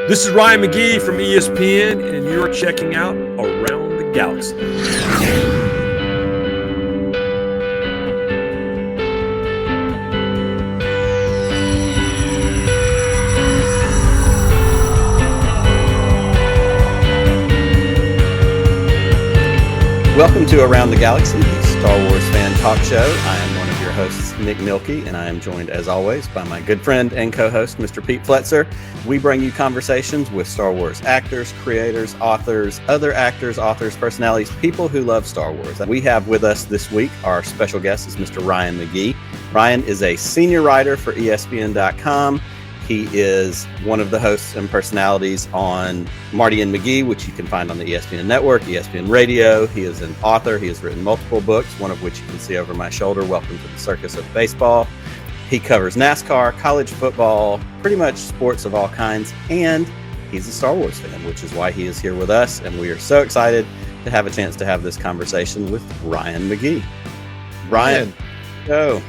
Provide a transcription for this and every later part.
This is Ryan McGee from ESPN, and you're checking out Around the Galaxy. Welcome to Around the Galaxy, the Star Wars fan talk show. I am one of your hosts, Nick Mielke, and I am joined, as always, by my good friend and co-host, Mr. Pete Fletzer. We bring you conversations with Star Wars actors, creators, authors, other actors, authors, personalities, people who love Star Wars. We have with us this week, our special guest is Mr. Ryan McGee. Ryan is a senior writer for ESPN.com. He is one of the hosts and personalities on Marty and McGee, which you can find on the ESPN Network, ESPN Radio. He is an author. He has written multiple books, one of which you can see over my shoulder, Welcome to the Circus of Baseball. He covers NASCAR, college football, pretty much sports of all kinds, and he's a Star Wars fan, which is why he is here with us, and we are so excited to have a chance to have this conversation with Ryan McGee. Ryan, go.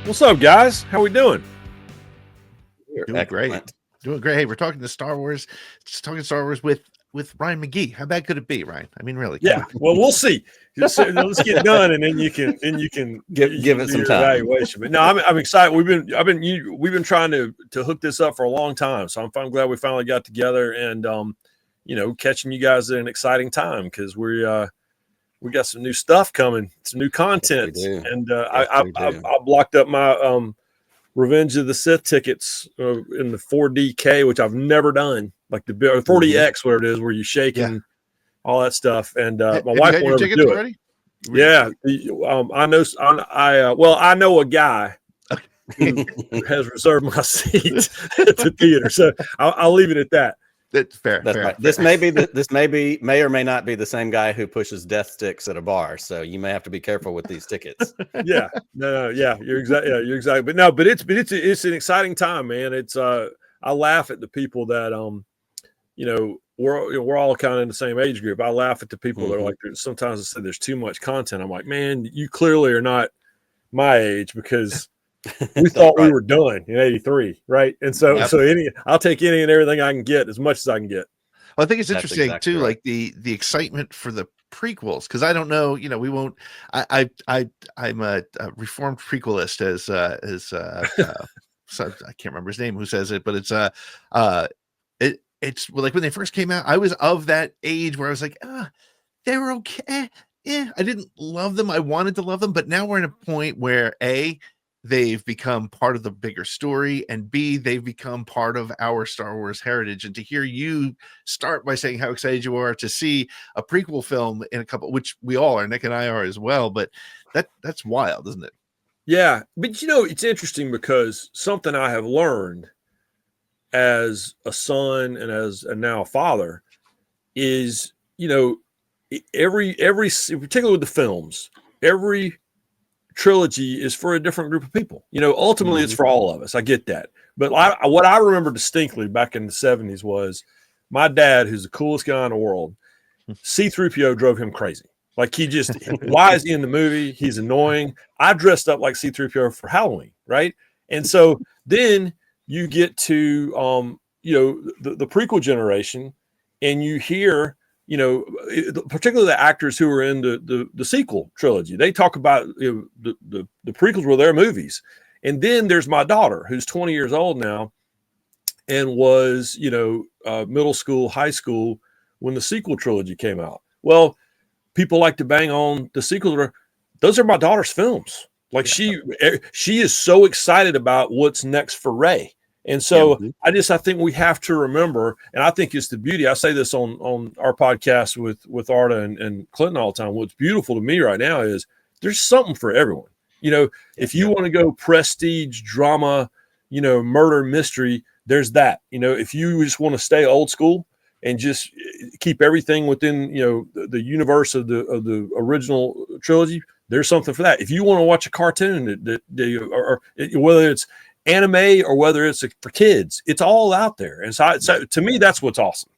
What's up, guys? How we doing? Doing great. Hey, we're talking to Star Wars. Just talking Star Wars with Ryan McGee. How bad could it be, Ryan? I mean, really? Yeah. Well, we'll see. Let's get done, and then you can give it some time. Evaluation. But no, I'm excited. We've been trying to hook this up for a long time, so I'm glad we finally got together and catching you guys at an exciting time because we got some new stuff coming, some new content, and I blocked up my Revenge of the Sith tickets in the 4DK, which I've never done, like the 40X, whatever it is, where you shake and all that stuff. And my wife wanted to do it. Yeah, I know a guy who has reserved my seat at the theater, so I'll leave it at that. That's fair. That's fair. Right. This may or may not be the same guy who pushes death sticks at a bar. So you may have to be careful with these tickets. Yeah, you're exactly. But it's an exciting time, man. It's I laugh at the people that we're all kind of in the same age group. I laugh at the people that are like, sometimes I say there's too much content. I'm like, man, you clearly are not my age because we thought we were done in '83, right? And so I'll take any and everything I can get, as much as I can get. Well, I think it's interesting exactly too, right. Like the excitement for the prequels, because I don't know, we won't. I'm a reformed prequelist, as so I can't remember his name who says it, but it's it's like when they first came out, I was of that age where I was like, they were okay. Yeah, I didn't love them. I wanted to love them, but now we're in a point where they've become part of the bigger story, and B, they've become part of our Star Wars heritage. And to hear you start by saying how excited you are to see a prequel film in a couple, which we all are, Nick and I are as well, but that's wild, isn't it? Yeah, but it's interesting because something I have learned as a son and now a father is, every particularly with the films, every trilogy is for a different group of people. Ultimately it's for all of us. I get that. But what I remember distinctly back in the 70s was my dad, who's the coolest guy in the world, C-3PO drove him crazy. Like he just, why is he in the movie? He's annoying. I dressed up like C-3PO for Halloween, right? And so then you get to, the prequel generation, and you hear, particularly the actors who are in the sequel trilogy, they talk about the prequels were their movies. And then there's my daughter, who's 20 years old now, and was, middle school, high school when the sequel trilogy came out. Well, people like to bang on the sequel. Those are my daughter's films. Like she is so excited about what's next for Rey. And so I think we have to remember, and I think it's the beauty. I say this on our podcast with Arda and Clinton all the time. What's beautiful to me right now is there's something for everyone. If you want to go prestige, drama, murder, mystery, there's that. If you just want to stay old school and just keep everything within, the universe of the original trilogy, there's something for that. If you want to watch a cartoon or whether it's anime or whether it's for kids, it's all out there. And so to me, that's what's awesome.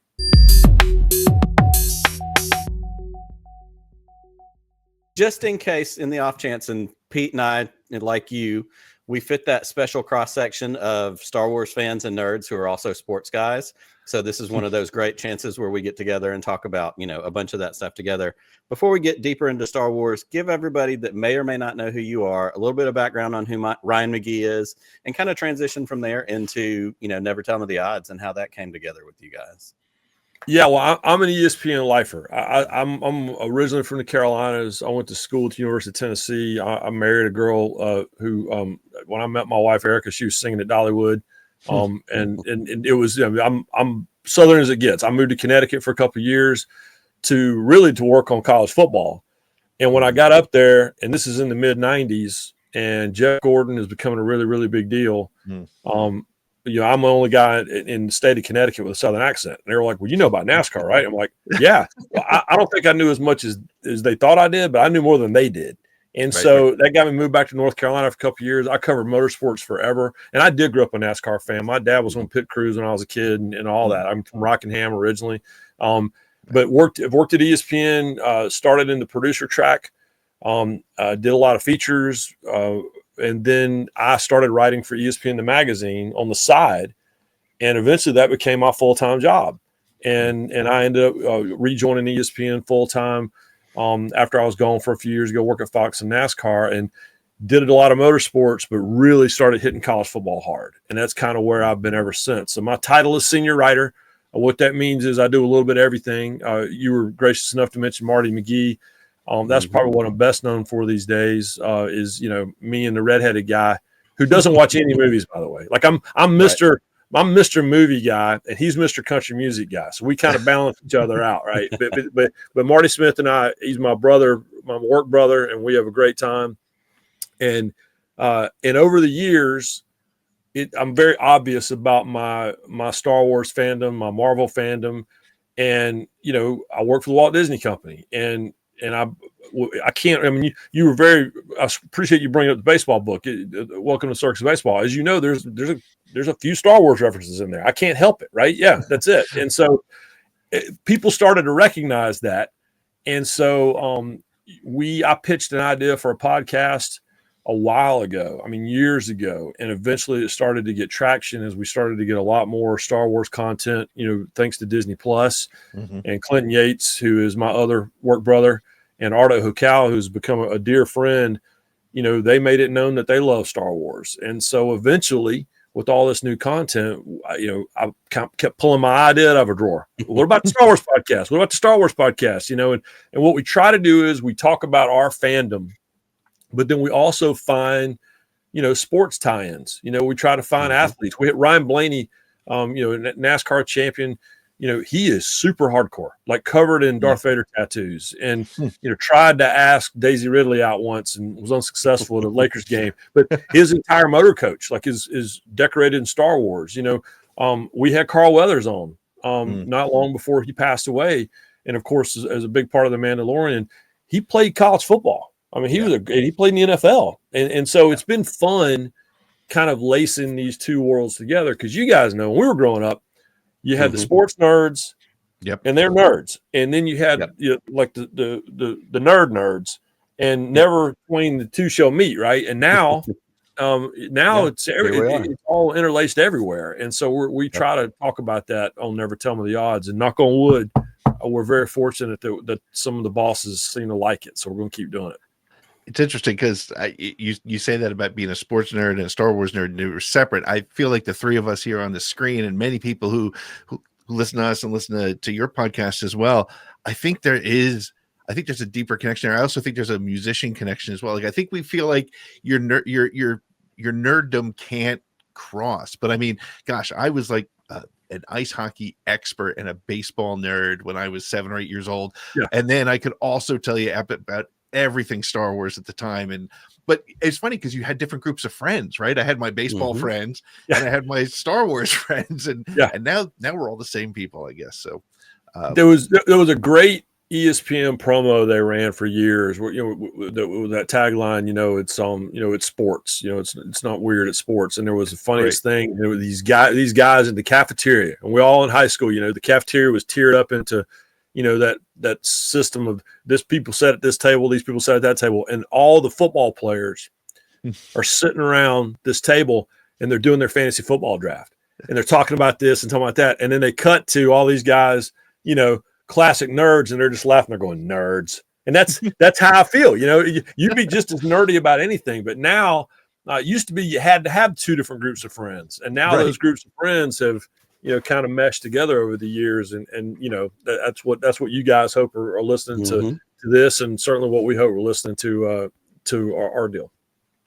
Just in case, in the off chance, and Pete and I, like you, we fit that special cross section of Star Wars fans and nerds who are also sports guys. So this is one of those great chances where we get together and talk about, a bunch of that stuff together. Before we get deeper into Star Wars, give everybody that may or may not know who you are a little bit of background on who Ryan McGee is, and kind of transition from there into, Never Tell Me the Odds and how that came together with you guys. Yeah, well, I'm an ESPN lifer. I'm originally from the Carolinas. I went to school at the University of Tennessee. I married a girl who, when I met my wife Erica, she was singing at Dollywood, and it was. I'm Southern as it gets. I moved to Connecticut for a couple of years to work on college football, and when I got up there, and this is in the mid '90s, and Jeff Gordon is becoming a really, really big deal. I'm the only guy in the state of Connecticut with a Southern accent. And they were like, well, you know about NASCAR, right? I'm like, yeah. Well, I don't think I knew as much as they thought I did, but I knew more than they did. And so that got me moved back to North Carolina for a couple of years. I covered motorsports forever. And I did grow up a NASCAR fan. My dad was on pit crews when I was a kid and all that. I'm from Rockingham originally. But worked at ESPN, started in the producer track, did a lot of features, and then I started writing for ESPN, the magazine, on the side. And eventually that became my full-time job. And I ended up rejoining ESPN full-time after I was gone for a few years ago, work at Fox and NASCAR, and did a lot of motorsports, but really started hitting college football hard. And that's kind of where I've been ever since. So my title is senior writer. What that means is I do a little bit of everything. You were gracious enough to mention Marty McGee. That's probably what I'm best known for these days, is, me and the redheaded guy who doesn't watch any movies, by the way. Like I'm Mr. Movie guy and he's Mr. Country Music guy. So we kind of balance each other out. Right. But Marty Smith and I, he's my brother, my work brother, and we have a great time. And over the years, I'm very obvious about my Star Wars fandom, my Marvel fandom. And, I work for the Walt Disney Company, and I can't. I mean, you were very. I appreciate you bringing up the baseball book. Welcome to Circus of Baseball. As you know, there's a few Star Wars references in there. I can't help it, right? Yeah, that's it. And so people started to recognize that, and so I pitched an idea for a podcast a while ago. I mean, years ago, and eventually it started to get traction as we started to get a lot more Star Wars content. Thanks to Disney Plus, and Clinton Yates, who is my other work brother, and Arda, Öcal, who's become a dear friend. They made it known that they love Star Wars, and so eventually, with all this new content, I kept pulling my idea out of a drawer. What about the Star Wars podcast? What about the Star Wars podcast? And what we try to do is we talk about our fandom, but then we also find, sports tie-ins. We try to find athletes. We hit Ryan Blaney, NASCAR champion. He is super hardcore, like covered in Darth Vader tattoos, and tried to ask Daisy Ridley out once and was unsuccessful at a Lakers game. But his entire motor coach, like, is decorated in Star Wars. We had Carl Weathers on not long before he passed away, and of course, as a big part of the Mandalorian, he played college football. I mean, he played in the NFL, and so it's been fun, kind of lacing these two worlds together. Because you guys know, when we were growing up, you had the sports nerds, and they're nerds, and then you had like the nerd nerds, and never between the two shall meet, right? And now, it's all interlaced everywhere, and so we try to talk about that on Never Tell Me the Odds, and knock on wood, we're very fortunate that some of the bosses seem to like it, so we're going to keep doing it. It's interesting because you say that about being a sports nerd and a Star Wars nerd, and they were separate. I feel like the three of us here on the screen, and many people who listen to us and listen to your podcast as well, I think there's a deeper connection there. I also think there's a musician connection as well. Like, I think we feel like your nerddom can't cross. But I mean, gosh, I was like an ice hockey expert and a baseball nerd when I was 7 or 8 years old, and then I could also tell you about everything Star Wars at the time. But it's funny because you had different groups of friends, right? I had my baseball friends and I had my Star Wars friends, and now we're all the same people, I guess. So there was a great ESPN promo they ran for years where, that tagline, it's sports, it's not weird, it's sports. And there was the funniest thing, these guys in the cafeteria, and we all in high school, the cafeteria was tiered up into, that system of this people sat at this table, these people sat at that table, and all the football players are sitting around this table and they're doing their fantasy football draft and they're talking about this and talking about that. And then they cut to all these guys, classic nerds, and they're just laughing. They're going, nerds. And that's how I feel. You'd be just as nerdy about anything. But now, it used to be you had to have two different groups of friends. And now those groups of friends have, kind of meshed together over the years. And that's what you guys hope are listening to this. And certainly what we hope we're listening to our deal.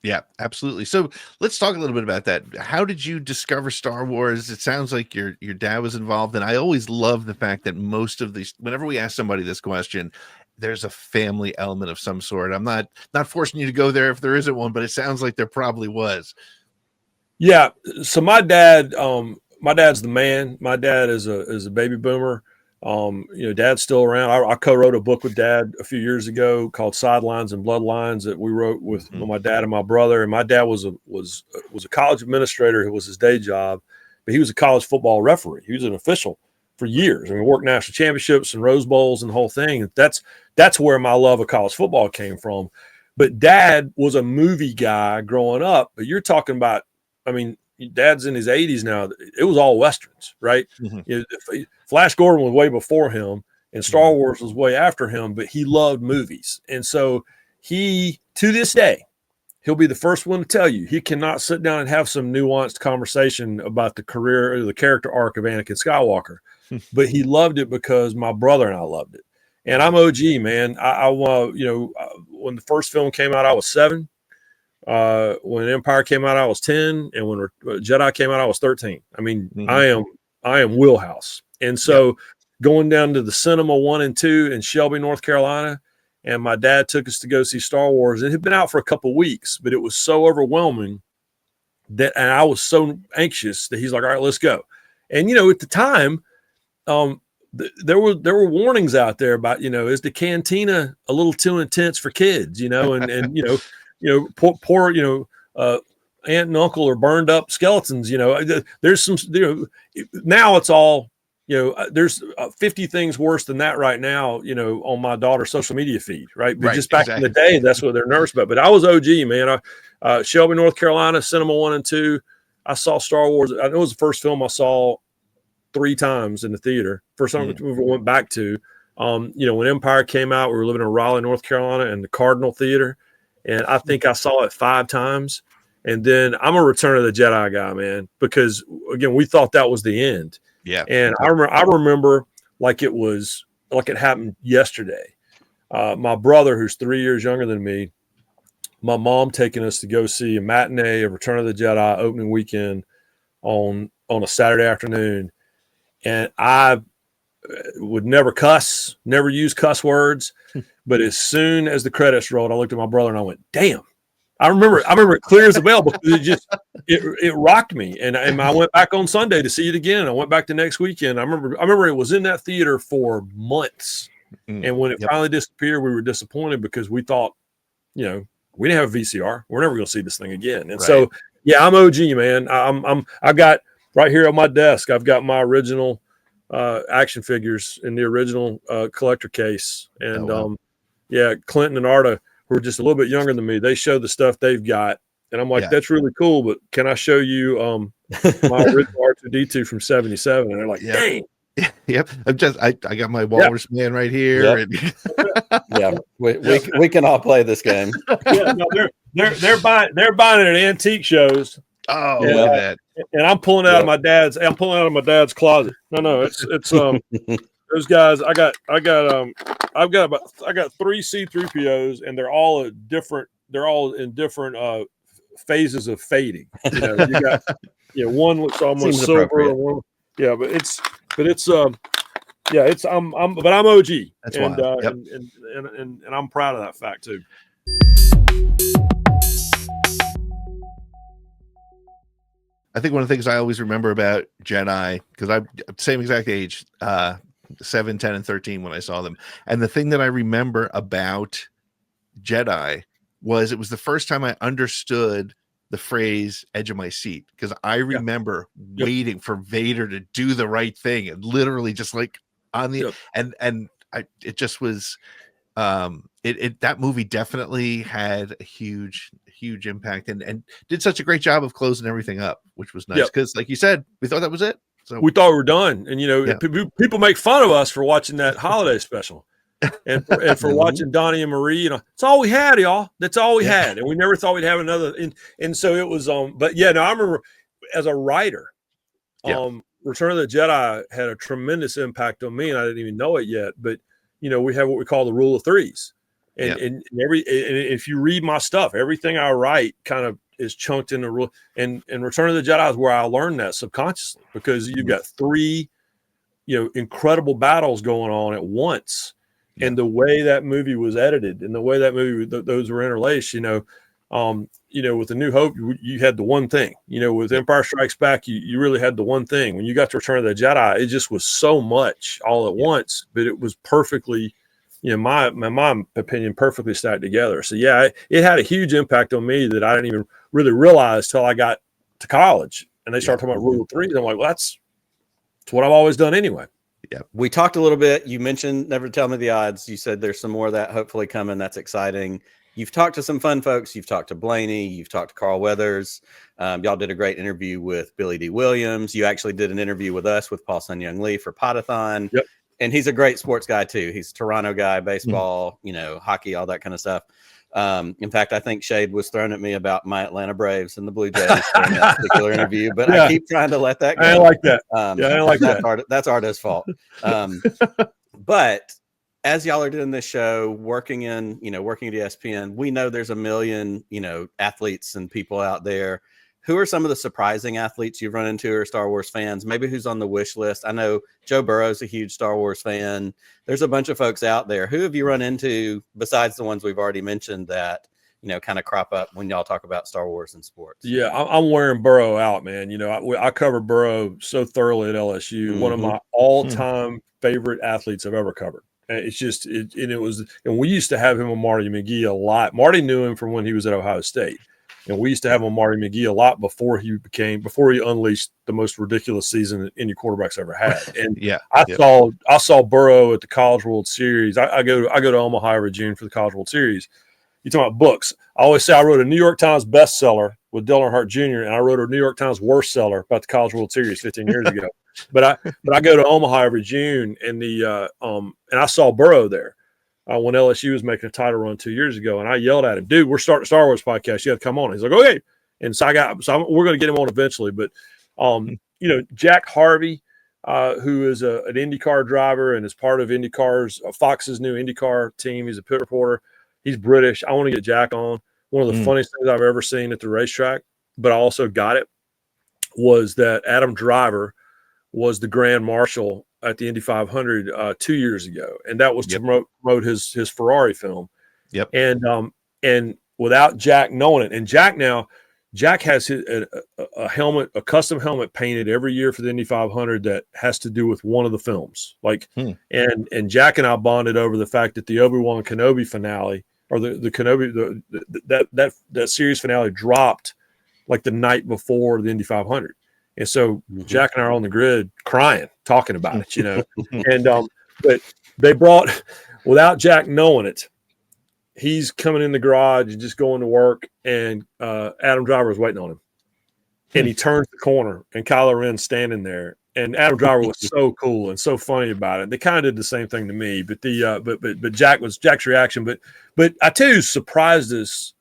Yeah, absolutely. So let's talk a little bit about that. How did you discover Star Wars? It sounds like your dad was involved. And I always love the fact that most of these, whenever we ask somebody this question, there's a family element of some sort. I'm not forcing you to go there if there isn't one, but it sounds like there probably was. Yeah. So my dad's the man. My dad is a baby boomer. Dad's still around. I co-wrote a book with Dad a few years ago called Sidelines and Bloodlines that we wrote with my dad and my brother. And my dad was a college administrator. It was his day job, but he was a college football referee. He was an official for years. I mean, worked national championships and Rose Bowls and the whole thing. That's where my love of college football came from. But Dad was a movie guy growing up. But you're talking about, I mean, Dad's in his 80s now. It was all Westerns, right? Flash Gordon was way before him, and Star Wars was way after him, but he loved movies. And so he, to this day, he'll be the first one to tell you he cannot sit down and have some nuanced conversation about the career or the character arc of Anakin Skywalker. But he loved it because my brother and I loved it. And I'm OG, man. I when the first film came out, I was 7. When Empire came out, I was 10, and when Jedi came out, I was 13. I mean, I am wheelhouse. And so going down to the Cinema 1 and 2 in Shelby, North Carolina, and my dad took us to go see Star Wars. It had been out for a couple of weeks, but it was so overwhelming and I was so anxious that he's like, all right, let's go. And, at the time, there were warnings out there about, is the cantina a little too intense for kids, and poor aunt and uncle are burned up skeletons. There's some, now it's all, there's 50 things worse than that right now, on my daughter's social media feed. Right. But just back in the day, that's what they're nervous about. But I was OG, man. Shelby, North Carolina, Cinema 1 and 2. I saw Star Wars. I know it was the first film I saw 3 times in the theater. First time we went back to, when Empire came out, we were living in Raleigh, North Carolina, in the Cardinal Theater. And I think I saw it 5 times. And then I'm a Return of the Jedi guy, man, because again, we thought that was the end. Yeah. And I remember like it happened yesterday. My brother, who's 3 years younger than me, my mom taking us to go see a matinee of Return of the Jedi opening weekend on a Saturday afternoon. And I would never cuss, never use cuss words. But as soon as the credits rolled, I looked at my brother and I went, damn. I remember it clear as a bell because it rocked me. And I went back on Sunday to see it again. I went back the next weekend. I remember it was in that theater for months. And when it finally disappeared, we were disappointed because we thought, we didn't have a VCR. We're never going to see this thing again. And so, yeah, I'm OG, man. I got right here on my desk, I've got my original action figures in the original collector case. And Clinton and Arda, who are just a little bit younger than me, they show the stuff they've got. And I'm like, that's really cool, but can I show you my original R2-D2 from 77? And they're like, dang. Yep. I got my Walrus Man right here. Yep. We can all play this game. They're buying it at antique shows. Oh, look at that. And I'm pulling out of my dad's closet. No, it's those guys. I got 3 C-3POs, and they're all in different phases of fading. You got one looks almost silver, one, I'm OG. That's and I'm proud of that fact too. I think one of the things I always remember about Jedi, because I'm same exact age, 7, 10, and 13 when I saw them. And the thing that I remember about Jedi was it was the first time I understood the phrase edge of my seat, because I remember waiting for Vader to do the right thing and literally just like on the it just was That movie definitely had a huge impact and did such a great job of closing everything up, which was nice because, like you said, we thought that was it. So we thought we were done, and Yeah. people make fun of us for watching that holiday special, and for watching Donnie and Marie. It's all we had, y'all. That's all we had, and we never thought we'd have another. And so it was. But yeah, no, I remember as a writer, Return of the Jedi had a tremendous impact on me, and I didn't even know it yet. But we have what we call the rule of threes, and if you read my stuff, everything I write kind of is chunked in the rule. And Return of the Jedi is where I learned that subconsciously, because you've got three, incredible battles going on at once, and the way that movie was edited and the way that movie those were interlaced, with A New Hope, you had the one thing. With Empire Strikes Back, you really had the one thing. When you got to Return of the Jedi, it just was so much all at once, but it was perfectly, my opinion, perfectly stacked together. So yeah, it had a huge impact on me that I didn't even really realize till I got to college, and they started talking about rule of threes. I'm like, well, that's what I've always done anyway. Yeah, we talked a little bit. You mentioned Never Tell Me the Odds. You said there's some more of that hopefully coming. That's exciting. You've talked to some fun folks. You've talked to Blaney. You've talked to Carl Weathers. Y'all did a great interview with Billy D. Williams. You actually did an interview with us with Paul Sun-Young Lee for Podathon. Yep. And he's a great sports guy too. He's a Toronto guy, baseball, hockey, all that kind of stuff. In fact, I think shade was thrown at me about my Atlanta Braves and the Blue Jays during that particular interview, but I keep trying to let that go. I don't like that. I don't like that. That's Arda's fault. But as y'all are doing this show, working at ESPN, we know there's a million, athletes and people out there. Who are some of the surprising athletes you've run into, or Star Wars fans? Maybe who's on the wish list? I know Joe Burrow's a huge Star Wars fan. There's a bunch of folks out there. Who have you run into besides the ones we've already mentioned that, kind of crop up when y'all talk about Star Wars and sports? Yeah, I'm wearing Burrow out, man. I covered Burrow so thoroughly at LSU. One of my all-time favorite athletes I've ever covered. It's just, and we used to have him on Marty McGee a lot. Marty knew him from when he was at Ohio State. And we used to have on Marty McGee a lot before he unleashed the most ridiculous season that any quarterback's ever had. And I saw Burrow at the College World Series. I go to Omaha every June for the College World Series. You talking about books? I always say I wrote a New York Times bestseller with Dale Earnhardt Jr. and I wrote a New York Times worst seller about the College World Series 15 years ago. But I go to Omaha every June, and and I saw Burrow there. When LSU was making a title run 2 years ago, and I yelled at him, "Dude, we're starting a Star Wars podcast. You got to come on." He's like, "Okay." And so we're going to get him on eventually. But Jack Harvey, who is an IndyCar driver and is part of IndyCar's Fox's new IndyCar team. He's a pit reporter. He's British. I want to get Jack on. One of the funniest things I've ever seen at the racetrack, but I also got it, was that Adam Driver was the Grand Marshal at the Indy 500 2 years ago, and that was to promote his Ferrari film. Yep. And without Jack knowing it, and Jack has a helmet, a custom helmet painted every year for the Indy 500 that has to do with one of the films. And Jack and I bonded over the fact that the Obi-Wan Kenobi finale, or the Kenobi, that series finale dropped like the night before the Indy 500. And so Jack and I are on the grid crying, talking about it, and but they brought, without Jack knowing it, he's coming in the garage and just going to work, and Adam Driver was waiting on him, and he turns the corner, and Kylo Ren's standing there, and Adam Driver was so cool and so funny about it. They kind of did the same thing to me, but but Jack's reaction, but I tell you, surprised us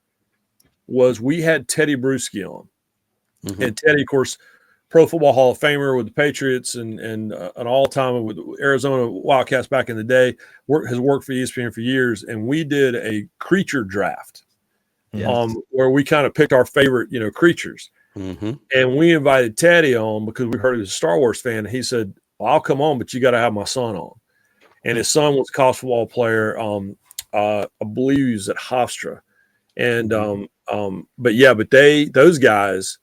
was we had Teddy Bruschi on, and Teddy, of course, Pro Football Hall of Famer with the Patriots and an all-time with Arizona Wildcats back in the day, has worked for ESPN for years. And we did a creature draft where we kind of picked our favorite, creatures. And we invited Teddy on because we heard he was a Star Wars fan. And he said, "Well, I'll come on, but you got to have my son on." And his son was a college football player. I believe he was at Hofstra. And but those guys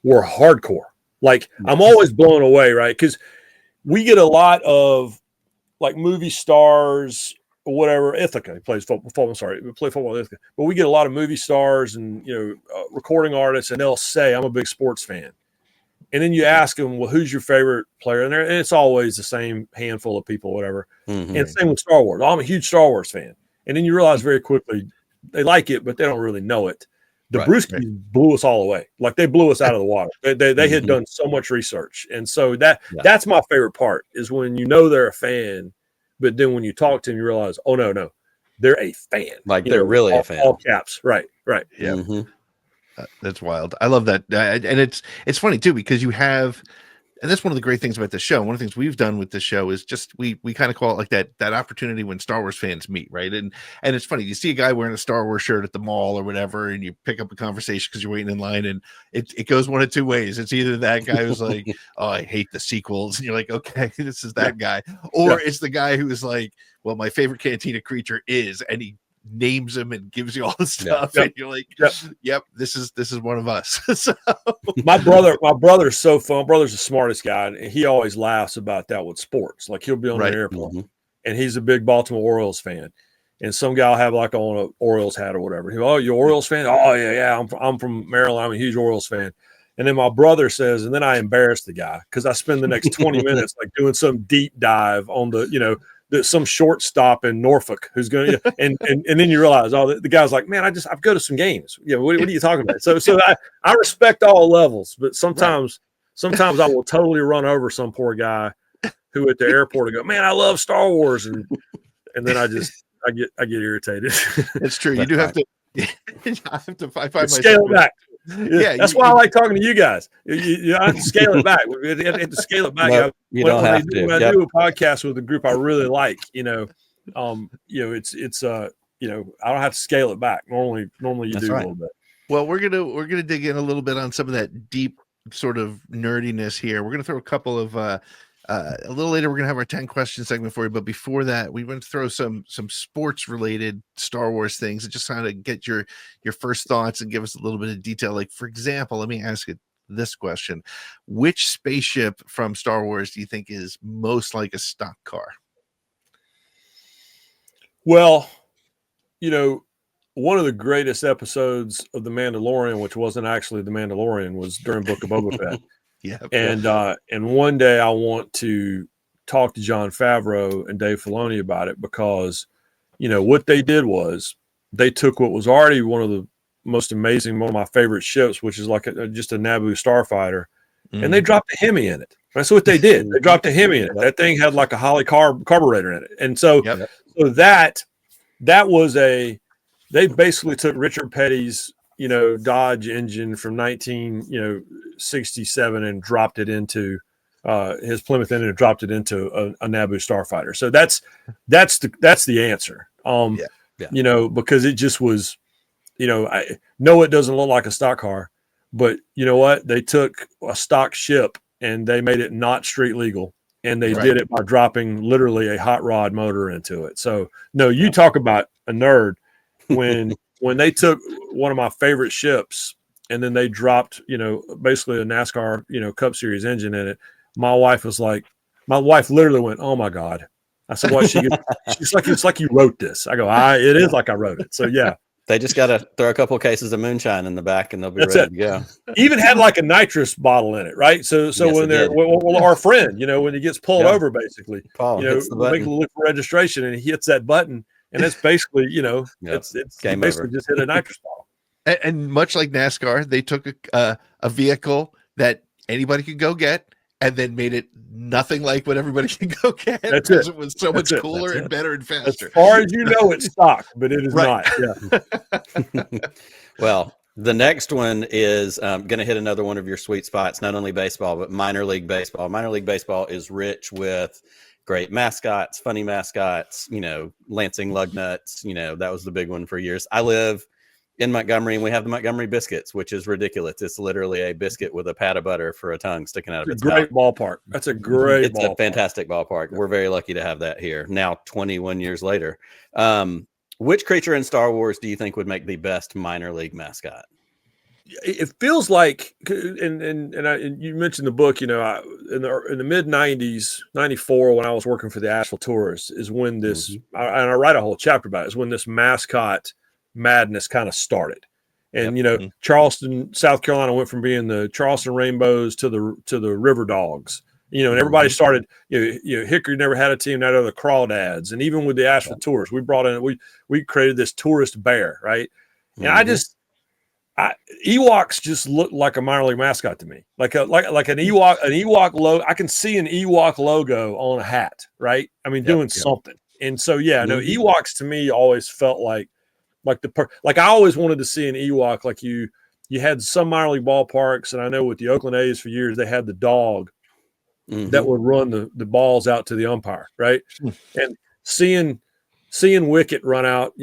were hardcore. Like, I'm always blown away, right? Because we get a lot of like movie stars or whatever. Ithaca, he plays football. I'm sorry, we play football in Ithaca. But we get a lot of movie stars and recording artists, and they'll say, "I'm a big sports fan." And then you ask them, "Well, who's your favorite player?" And it's always the same handful of people, whatever. And same with Star Wars. "Oh, I'm a huge Star Wars fan." And then you realize very quickly they like it, but they don't really know it. The Brewskis blew us all away. Like they blew us out of the water. They had done so much research. And so that's my favorite part is when you know they're a fan, but then when you talk to them, you realize, oh, no, they're a fan. Like they're really a fan. All caps. Right. Yeah. That's wild. I love that. And it's funny too, because you have, and that's one of the great things about the show. One of the things we've done with the show is just we kind of call it like that opportunity when Star Wars fans meet, right? And it's funny, you see a guy wearing a Star Wars shirt at the mall or whatever, and you pick up a conversation because you're waiting in line, and it goes one of two ways. It's either that guy who's like, oh, I hate the sequels, and you're like, okay, this is that guy, or it's the guy who is like, well, my favorite Cantina creature is, and he names him and gives you all the stuff, and you're like, yep, this is one of us. So my brother's so fun. My brother's the smartest guy, and he always laughs about that with sports. Like he'll be on an airplane, and he's a big Baltimore Orioles fan, and some guy will have like on an Orioles hat or whatever. He'll, oh, you're Orioles fan? Oh yeah. I'm from Maryland. I'm a huge Orioles fan. And then my brother says, and then I embarrass the guy because I spend the next 20 minutes like doing some deep dive on some shortstop in Norfolk who's going to, and then you realize, oh, the guy's like, man, I've go to some games. Yeah. What are you talking about? So I respect all levels, but sometimes I will totally run over some poor guy who at the airport and go, man, I love Star Wars. And then I get irritated. It's true. You do have to, I find myself scale it back. Yeah, that's why I like talking to you guys. You have to scale it back. You have to scale it back. No, you don't have to. When I do a podcast with a group I really like, it's I don't have to scale it back. Normally you that's do right. a little bit. Well, we're gonna dig in a little bit on some of that deep sort of nerdiness here. We're gonna throw a couple of a little later, we're going to have our 10 question segment for you. But before that, we want to throw some sports related Star Wars things and just kind of get your first thoughts and give us a little bit of detail. Like, for example, let me ask you this question. Which spaceship from Star Wars do you think is most like a stock car? Well, one of the greatest episodes of The Mandalorian, which wasn't actually The Mandalorian, was during Book of Boba Fett. And one day I want to talk to Jon Favreau and Dave Filoni about it because, what they did was they took what was already one of the most amazing, one of my favorite ships, which is like just a Naboo starfighter, and they dropped a Hemi in it. That's what they did. They dropped a Hemi in it. That thing had like a Holly carburetor in it. And so, so that was they basically took Richard Petty's, Dodge engine from 1967 and dropped it into his Plymouth engine and dropped it into a Naboo starfighter. So that's the answer. Because it just was, I know it doesn't look like a stock car, but you know what? They took a stock ship and they made it not street legal. And they did it by dropping literally a hot rod motor into it. So no, you talk about a nerd when they took one of my favorite ships and then they dropped, basically a NASCAR, Cup Series engine in it. My wife literally went, oh my God. I said, what? She's like, it's like you wrote this. I go, it is like I wrote it. So yeah. They just got to throw a couple of cases of moonshine in the back and they'll be ready to go. Even had like a nitrous bottle in it, right? So yes, when our friend, when he gets pulled over, basically, Paul make a look for registration and he hits that button. And that's basically, it's game basically over. Just hit a nitrous bottle. And much like NASCAR, they took a vehicle that anybody could go get and then made it nothing like what everybody can go get. That's because it. It was so much cooler and better and faster. As far as it's stock, but it is not. Yeah. Well, the next one is going to hit another one of your sweet spots, not only baseball, but minor league baseball. Minor league baseball is rich with great mascots, funny mascots, Lansing Lugnuts, that was the big one for years. I live in Montgomery and we have the Montgomery biscuits, which is ridiculous. It's literally a biscuit with a pat of butter for a tongue sticking out of its great mouth. Ballpark. That's a great It's a fantastic ballpark. We're very lucky to have that here now 21 years later. Which creature in Star Wars do you think would make the best minor league mascot? It feels like, and you mentioned the book, in the mid 90s, 94, when I was working for the Asheville Tourist, is when this, and I write a whole chapter about it, is when this mascot madness kind of started. And, Charleston, South Carolina went from being the Charleston Rainbows to the River Dogs. and everybody started, Hickory never had a team that other crawdads. And even with the Asheville Tourists, we brought in, we created this tourist bear, right? And Ewoks just look like a minor league mascot to me, like an Ewok logo. I can see an Ewok logo on a hat, right? I mean, doing something. And so, Ewoks to me always felt like I always wanted to see an Ewok. Like you had some minor league ballparks, and I know with the Oakland A's for years, they had the dog that would run the balls out to the umpire, right? And seeing Wicket run out,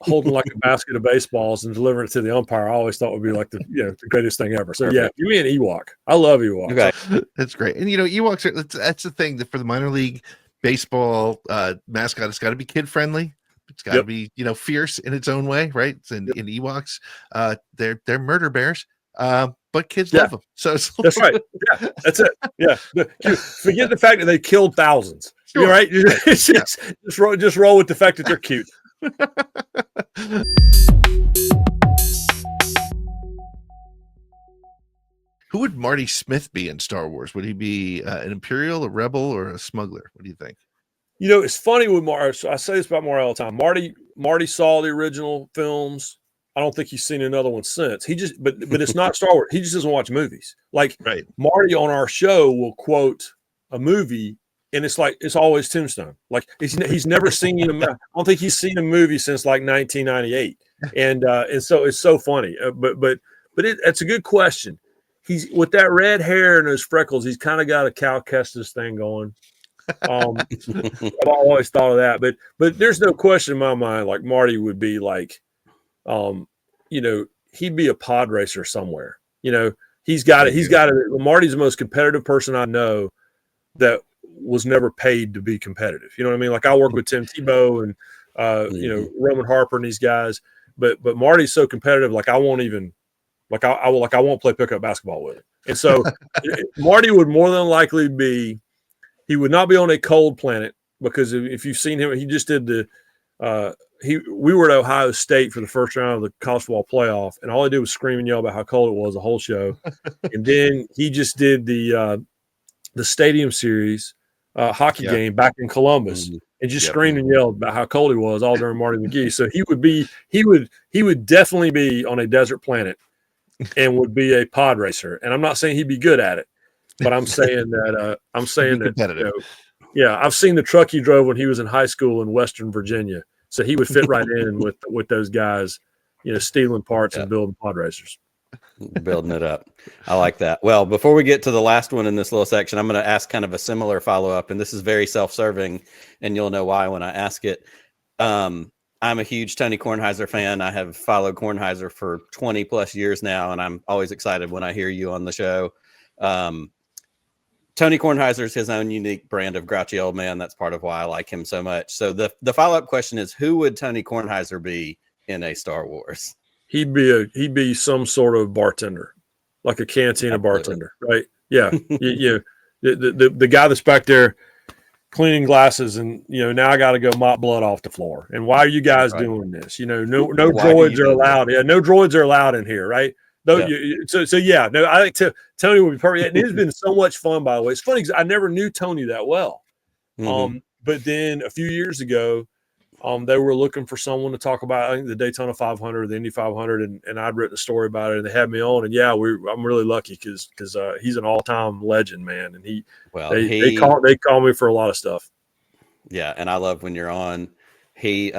holding like a basket of baseballs and delivering it to the umpire, I always thought would be like the greatest thing ever. So give me an Ewok. I love Ewoks. Okay. That's great. And Ewoks that's the thing that for the minor league baseball mascot, it's got to be kid friendly. It's got to be fierce in its own way, right? And in Ewoks, they're murder bears. But kids love them. So that's right. Yeah, that's it. Yeah. Forget the fact that they killed thousands. Sure. You're right. Just roll with the fact that they're cute. Who would Marty Smith be in Star Wars? Would he be an Imperial, a Rebel, or a smuggler? What do you think? It's funny with Marty. I say this about Marty all the time. Marty saw the original films. I don't think he's seen another one since. But it's not Star Wars. He just doesn't watch movies. Like Marty on our show will quote a movie, and it's like it's always Tombstone. Like he's never seen I don't think he's seen a movie since like 1998. And so it's so funny. But it's a good question. He's with that red hair and those freckles. He's kind of got a Cal Kestis thing going. I've always thought of that. But there's no question in my mind. Like Marty would be like. He'd be a pod racer somewhere. He's got it. Marty's the most competitive person I know that was never paid to be competitive. You know what I mean? Like I work with Tim Tebow and Roman Harper and these guys, but Marty's so competitive. Like I won't even I won't play pickup basketball with him. And so Marty would more than likely he would not be on a cold planet, because if you've seen him, he just did we were at Ohio State for the first round of the college football playoff, and all he did was scream and yell about how cold it was the whole show. And then he just did the Stadium Series hockey game back in Columbus, and just screamed and yelled about how cold he was all during Marty McGee. So he would definitely be on a desert planet and would be a pod racer. And I'm not saying he'd be good at it, but I'm saying that I've seen the truck he drove when he was in high school in Western Virginia. So he would fit right in with those guys, stealing parts and building pod racers. Building it up. I like that. Well, before we get to the last one in this little section, I'm going to ask kind of a similar follow-up, and this is very self-serving, and you'll know why when I ask it. I'm a huge Tony Kornheiser fan. I have followed Kornheiser for 20 plus years now, and I'm always excited when I hear you on the show. Tony Kornheiser's his own unique brand of grouchy old man. That's part of why I like him so much. So the follow-up question is, who would Tony Kornheiser be in a Star Wars? He'd be some sort of bartender, like a cantina bartender, right? Yeah. The guy that's back there cleaning glasses, and now I got to go mop blood off the floor. And why are you guys doing this? No droids are allowed. Yeah, no droids are allowed in here, right? I think Tony would be perfect. And it's been so much fun, by the way. It's funny because I never knew Tony that well. But then a few years ago, they were looking for someone to talk about, I think, the Daytona 500, the Indy 500, and I'd written a story about it, and they had me on. And I'm really lucky because he's an all-time legend, man. And they call me for a lot of stuff. Yeah, and I love when you're on. He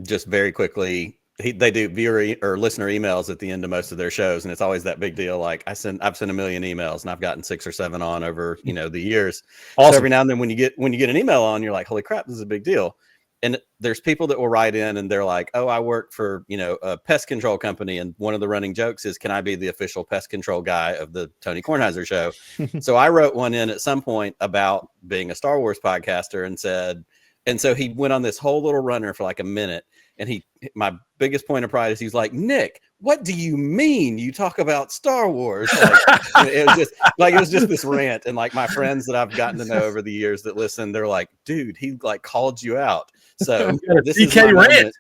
just very quickly. They do viewer or listener emails at the end of most of their shows, and it's always that big deal. Like I've sent a million emails, and I've gotten 6 or 7 on over the years. Awesome. So every now and then when you get an email on, you're like, holy crap, this is a big deal. And there's people that will write in and they're like, oh, I work for a pest control company, and one of the running jokes is, can I be the official pest control guy of the Tony Kornheiser show? So I wrote one in at some point about being a Star Wars podcaster and so he went on this whole little runner for like a minute. And my biggest point of pride is he's like, Nick, what do you mean you talk about Star Wars? It was just this rant. And like my friends that I've gotten to know over the years that listen, they're like, dude, he like called you out. So this is my rant.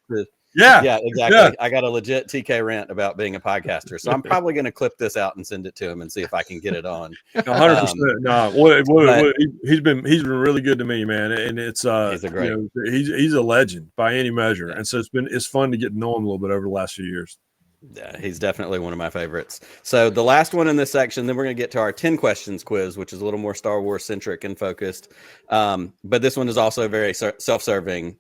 Yeah. Yeah, exactly. Yeah. I got a legit TK rant about being a podcaster, so I'm probably going to clip this out and send it to him and see if I can get it on. 100%. No, he's been really good to me, man, and it's He's a great. he's a legend by any measure, and so it's fun to get to know him a little bit over the last few years. Yeah, he's definitely one of my favorites. So the last one in this section, then we're going to get to our 10 questions quiz, which is a little more Star Wars centric and focused. But this one is also very self-serving.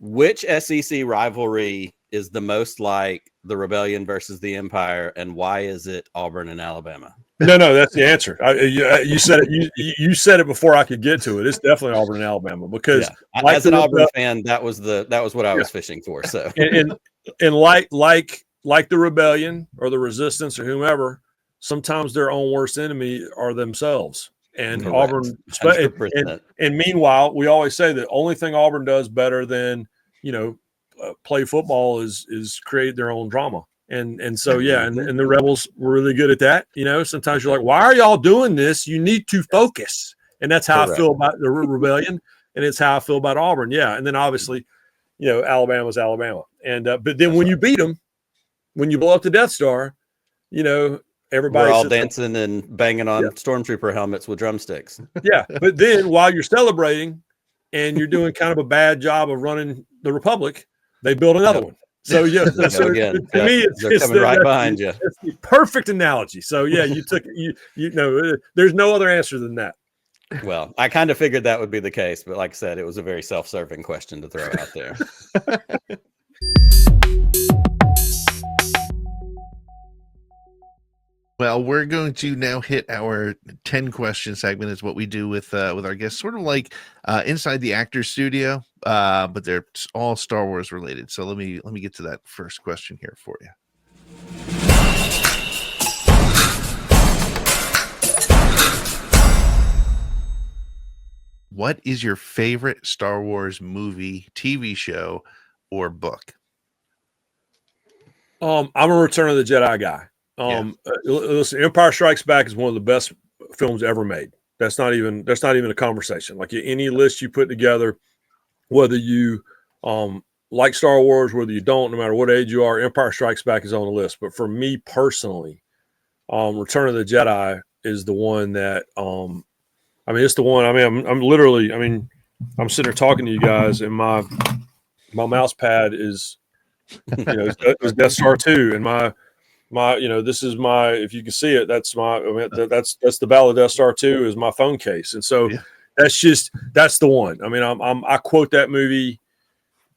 Which SEC rivalry is the most like the Rebellion versus the Empire, and why is it Auburn and Alabama? No, that's the answer. You said it. You said it before I could get to it. It's definitely Auburn and Alabama because, as an Auburn fan, that was what I was fishing for. So, and like the Rebellion or the Resistance or whomever, sometimes their own worst enemy are themselves. And correct. Auburn, and meanwhile, we always say the only thing Auburn does better than play football is create their own drama. And so and the Rebels were really good at that. Sometimes you're like, why are y'all doing this? You need to focus. And that's how I feel about the Rebellion, and it's how I feel about Auburn. Yeah, and then obviously, Alabama's Alabama. And but then when you beat them, when you blow up the Death Star, everybody's all dancing and banging on stormtrooper helmets with drumsticks. Yeah, but then while you're celebrating and you're doing kind of a bad job of running the Republic, they build another one. So to me, it's coming right behind you. It's the perfect analogy. So you took there's no other answer than that. Well, I kind of figured that would be the case, but like I said, it was a very self-serving question to throw out there. Well, we're going to now hit our 10 question segment. Is what we do with our guests, sort of like inside the actor's studio, but they're all Star Wars related. So let me get to that first question here for you. What is your favorite Star Wars movie, TV show, or book? I'm a Return of the Jedi guy. Listen, Empire Strikes Back is one of the best films ever made. That's not even a conversation. Like any list you put together, whether you like Star Wars, whether you don't, no matter what age you are, Empire Strikes Back is on the list. But for me personally, Return of the Jedi is the one that it's the one. I'm literally. I'm sitting here talking to you guys, and my mouse pad is, it's Death Star 2, and my this is my, if you can see it, that's that's the Battle of Death Star 2 is my phone case. And so that's the one. I quote that movie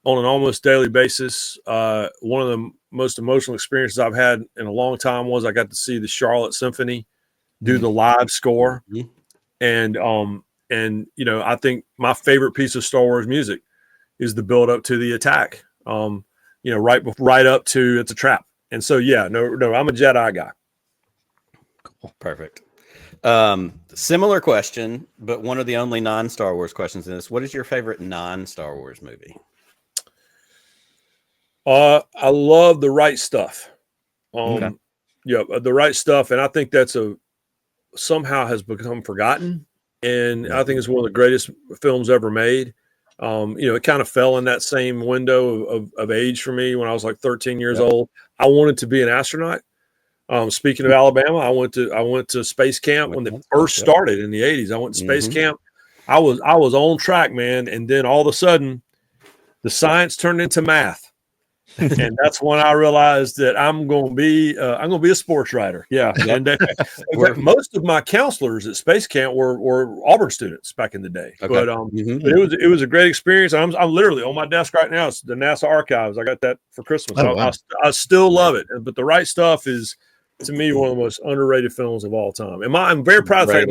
on an almost daily basis. One of the most emotional experiences I've had in a long time was I got to see the Charlotte Symphony do the live score. And I think my favorite piece of Star Wars music is the build up to the attack. Right up to it's a trap. And so, I'm a Jedi guy. Cool. Perfect. Similar question, but one of the only non-Star Wars questions in this. What is your favorite non-Star Wars movie? I love The Right Stuff. The Right Stuff. And I think that's somehow has become forgotten. And I think it's one of the greatest films ever made. It kind of fell in that same window of age for me when I was like 13 years old. I wanted to be an astronaut. Speaking of Alabama, I went to space camp when it first started in the 80s. I went to space camp. I was on track, man. And then all of a sudden the science turned into math. And that's when I realized that I'm going to be a sports writer. Yeah. And most of my counselors at space camp were Auburn students back in the day. Okay. But it was a great experience. I'm literally on my desk right now. It's the NASA archives. I got that for Christmas. I still love it. But The Right Stuff is, to me, one of the most underrated films of all time. And I'm very proud of the fact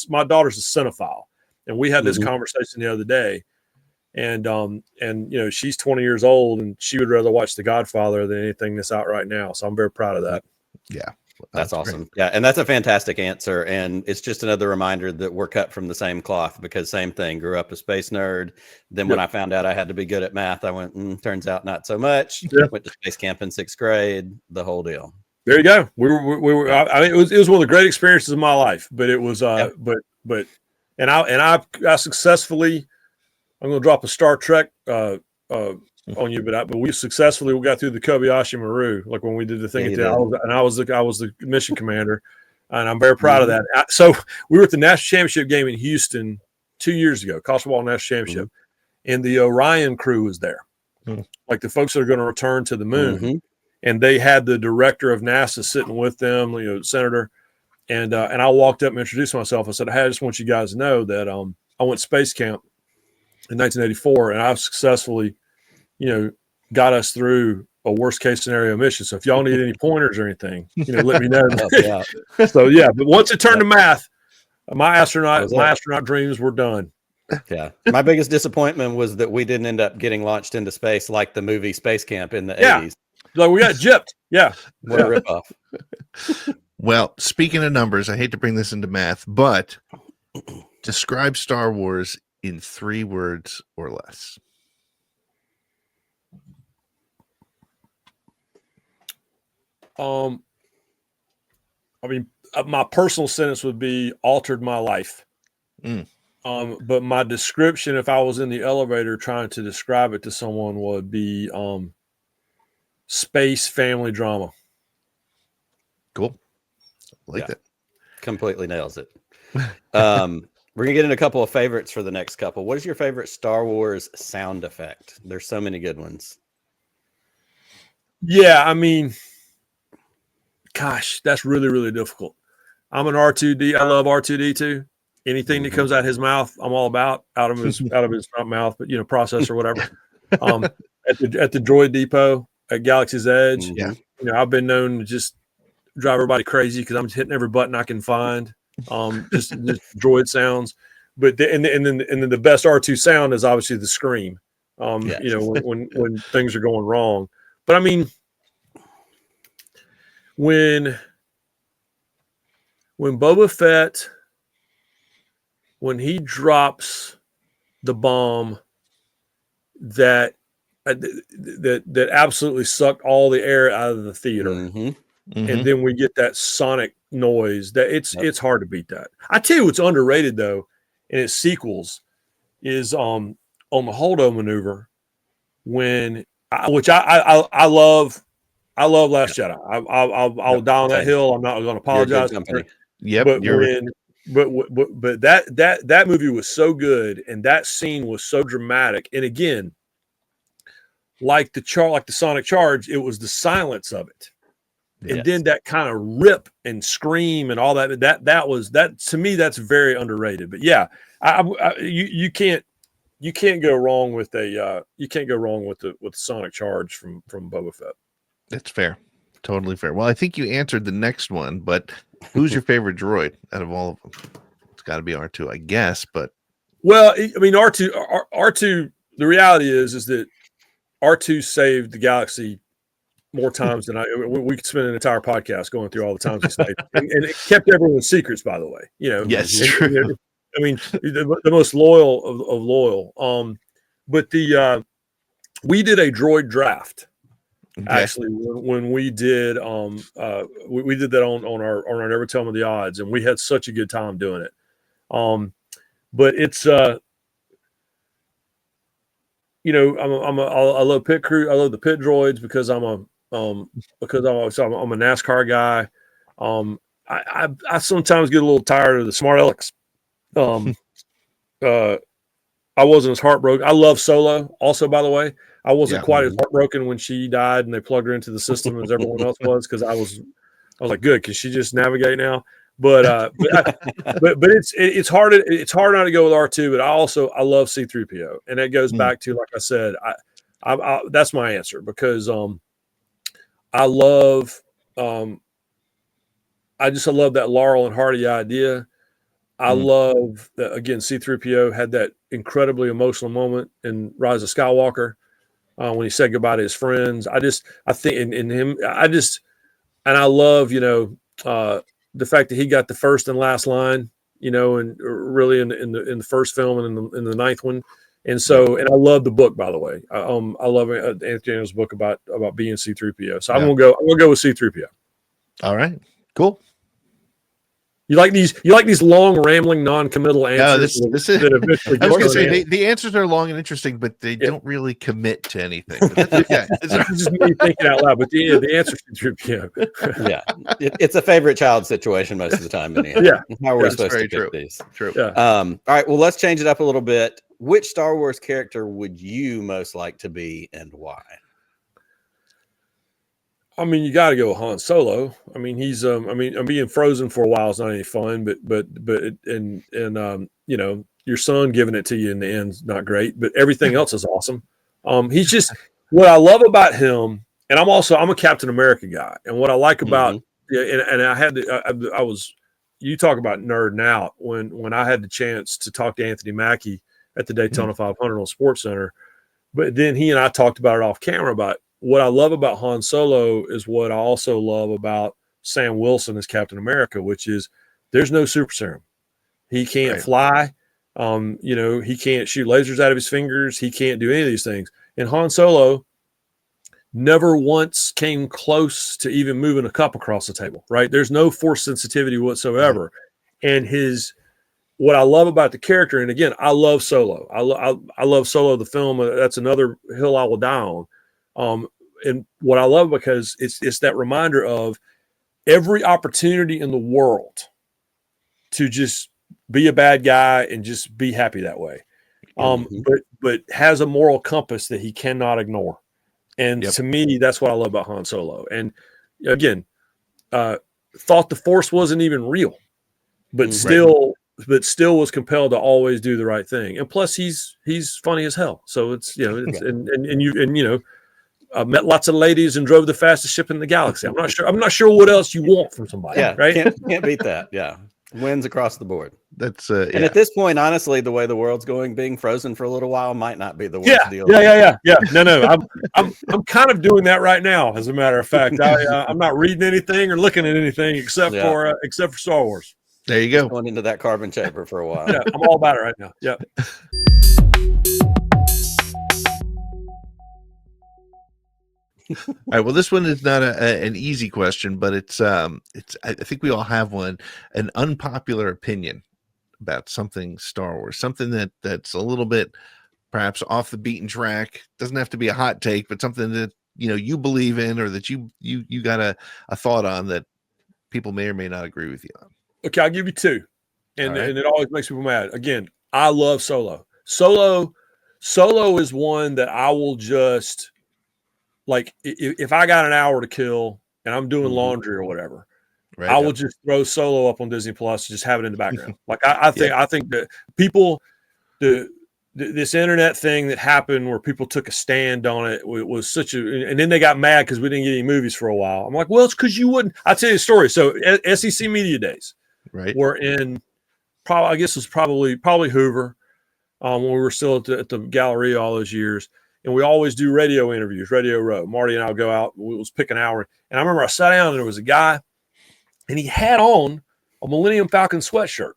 my daughter's a cinephile. And we had this conversation the other day. And she's 20 years old and she would rather watch The Godfather than anything that's out right now. So I'm very proud of that. Yeah. That's awesome. Great. Yeah. And that's a fantastic answer. And it's just another reminder that we're cut from the same cloth, because same thing, grew up a space nerd. Then when I found out I had to be good at math, I went, turns out not so much. Went to space camp in 6th grade, the whole deal. There you go. We were, it was one of the great experiences of my life, but it was, I successfully, I'm going to drop a Star Trek on you, but we successfully got through the Kobayashi Maru, like when we did the thing Yeah, I was the mission commander, and I'm very proud of that. So we were at the national championship game in Houston 2 years ago, college football national championship, and the Orion crew was there, like the folks that are going to return to the moon, and they had the director of NASA sitting with them, senator, and I walked up and introduced myself. I said, "Hey, I just want you guys to know that I went to space camp in 1984, and I've successfully, got us through a worst case scenario mission. So if y'all need any pointers or anything, let me know." So yeah, but once it turned to math, my astronaut dreams were done. Yeah. My biggest disappointment was that we didn't end up getting launched into space like the movie Space Camp in the 80s. Like we got gypped. Yeah. What a ripoff. Well, speaking of numbers, I hate to bring this into math, but describe Star Wars in 3 words or less. My personal sentence would be altered my life. But my description, if I was in the elevator trying to describe it to someone, would be space family drama. Cool. I like that. Completely nails it. We're going to get into a couple of favorites for the next couple. What is your favorite Star Wars sound effect? There's so many good ones. Yeah, gosh, that's really, really difficult. I'm an R2D. I love R2D2. Anything that comes out of his mouth, I'm all about. Out of his not mouth, but process or whatever. At the Droid Depot at Galaxy's Edge, I've been known to just drive everybody crazy because I'm hitting every button I can find. Just droid sounds, but then the best R2 sound is obviously the scream. When things are going wrong. But when Boba Fett, when he drops the bomb that absolutely sucked all the air out of the theater, and then we get that sonic noise, that it's hard to beat that. I tell you what's underrated though, in its sequels, is on the Holdo maneuver, which I love. I love Last Jedi. I'll die on that hill. I'm not going to apologize. Yeah, but that movie was so good, and that scene was so dramatic. And again, like the sonic charge, it was the silence of it, and then that kind of rip and scream and all that. That was to me. That's very underrated. But yeah, you can't go wrong with the sonic charge from Boba Fett. That's fair. Totally fair. Well, I think you answered the next one, but who's your favorite droid out of all of them? It's got to be R2, I guess, but. Well, R2, the reality is that R2 saved the galaxy more times than we could spend an entire podcast going through all the times he saved. And it kept everyone's secrets, by the way. Yes, true. The most loyal of loyal. But we did a droid draft. Okay. Actually, when we did, we did that on our Never Tell Me the Odds, and we had such a good time doing it. But it's, I love pit crew. I love the pit droids because I'm a NASCAR guy. I sometimes get a little tired of the smart alecks. I wasn't as heartbroken. I love Solo also, by the way. I wasn't quite as heartbroken when she died and they plugged her into the system as everyone else was, because I was like, good, can she just navigate now? But it's hard not to go with R2, but I love C-3PO, and that goes back to, like I said, I that's my answer, because I love that Laurel and Hardy idea. I love that, again, C-3PO had that incredibly emotional moment in Rise of Skywalker when he said goodbye to his friends. I think in him, and I love, the fact that he got the first and last line, and really in the first film and in the ninth one. And so, and I love the book, by the way. I love Anthony Daniels' book about being C-3PO. So I'm gonna go with C-3PO. All right, cool. You like these long, rambling, non-committal answers. No, this is. that eventually I was going to get say the answers are long and interesting, but they don't really commit to anything. But that's okay. It's just me thinking out loud. But the answer should Yeah, it's a favorite child situation most of the time. Anyhow. Yeah, how are we that's supposed very to pick true. these? True. Yeah. All right. Well, let's change it up a little bit. Which Star Wars character would you most like to be, and why? I mean, you got to go with Han Solo. I mean, he's I mean, being frozen for a while is not any fun, but you know, your son giving it to you in the end is not great, but everything else is awesome. He's just what I love about him, and I'm a Captain America guy, and what I like about and I had to I was you talk about nerding out when I had the chance to talk to Anthony Mackie at the Daytona 500 on SportsCenter, but then he and I talked about it off camera about what I love about Han Solo is what I also love about Sam Wilson as Captain America, which is there's no super serum. He can't fly. You know, he can't shoot lasers out of his fingers. He can't do any of these things. And Han Solo never once came close to even moving a cup across the table, right? There's no force sensitivity whatsoever. And what I love about the character, and again, I love Solo. I love Solo, the film. That's another hill I will die on. And what I love because it's that reminder of every opportunity in the world to just be a bad guy and just be happy that way. But has a moral compass that he cannot ignore. And to me, that's what I love about Han Solo. And again, thought the Force wasn't even real, but still was compelled to always do the right thing. And plus he's funny as hell. So it's, you know, it's, and you know, met lots of ladies and drove the fastest ship in the galaxy. I'm not sure what else you want from somebody. Yeah, right? Can't beat that. Yeah, wins across the board. That's and at this point, honestly, the way the world's going, being frozen for a little while might not be the worst deal. Yeah. No. I'm kind of doing that right now. As a matter of fact, I'm not reading anything or looking at anything except for Star Wars. There you go. Going into that carbon chamber for a while. Yeah, I'm all about it right now. Yeah. All right. Well, this one is not an easy question, but it's I think we all have one. An unpopular opinion about something Star Wars, something that's a little bit perhaps off the beaten track. Doesn't have to be a hot take, but something that you believe in, or that you got a thought on that people may or may not agree with you on. Okay, I'll give you two, and it always makes people mad. Again, I love Solo. Solo is one that I will just. Like if I got an hour to kill and I'm doing laundry or whatever, I will just throw Solo up on Disney Plus and just have it in the background. Like I think that people, this internet thing that happened where people took a stand on it was such and then they got mad because we didn't get any movies for a while. I'm like, well, it's because you wouldn't. I'll tell you a story. So SEC Media Days, were in I guess it was probably Hoover, when we were still at the Galleria all those years. And we always do radio interviews, Radio Row. Marty and I would go out. We was pick an hour. And I remember I sat down and there was a guy, and he had on a Millennium Falcon sweatshirt.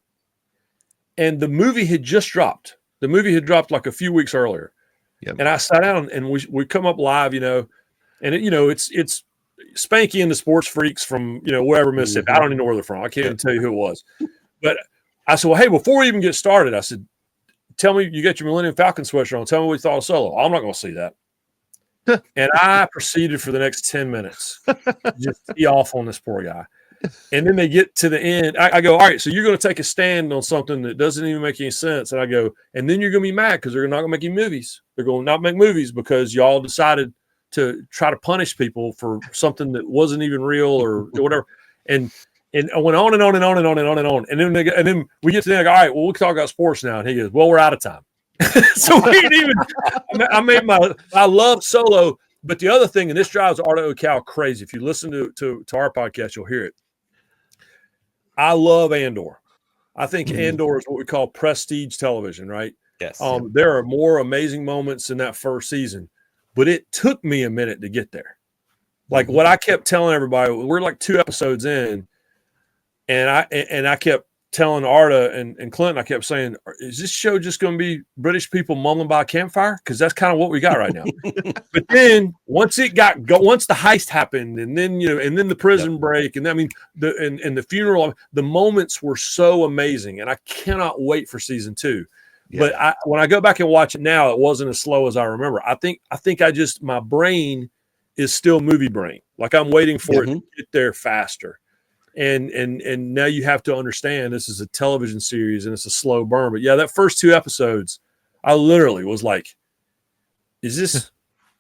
And the movie had just dropped. The movie had dropped like a few weeks earlier. Yep. And I sat down and we come up live, and it's Spanky and the Sports Freaks from, wherever, Mississippi. I don't even know where they're from. I can't even tell you who it was. But I said, well, hey, before we even get started, I said, tell me, you got your Millennium Falcon sweatshirt on. Tell me what you thought of Solo. I'm not going to see that. And I proceeded for the next 10 minutes to just tee off on this poor guy. And then they get to the end. I go, all right, so you're going to take a stand on something that doesn't even make any sense. And I go, and then you're going to be mad because they're not going to make any movies. They're going to not make movies because y'all decided to try to punish people for something that wasn't even real or whatever. And I went on and on and on and on and on and on. And then we get to the end. I go, all right, well, we can talk about sports now. And he goes, well, we're out of time. So we didn't even. I love Solo, but the other thing, and this drives Arda Öcal crazy. If you listen to our podcast, you'll hear it. I love Andor. I think Andor is what we call prestige television, right? Yes. There are more amazing moments in that first season, but it took me a minute to get there. Like what I kept telling everybody, we're like 2 episodes in. And I kept telling Arda and Clinton, I kept saying, is this show just going to be British people mumbling by a campfire? Because that's kind of what we got right now. But then once the heist happened, and then and then the prison break, and I mean the funeral, the moments were so amazing, and I cannot wait for season 2. Yeah. But when I go back and watch it now, it wasn't as slow as I remember. I think my brain is still movie brain. Like I'm waiting for it to get there faster. And now you have to understand this is a television series and it's a slow burn. But yeah, that first 2 episodes, I literally was like, is this,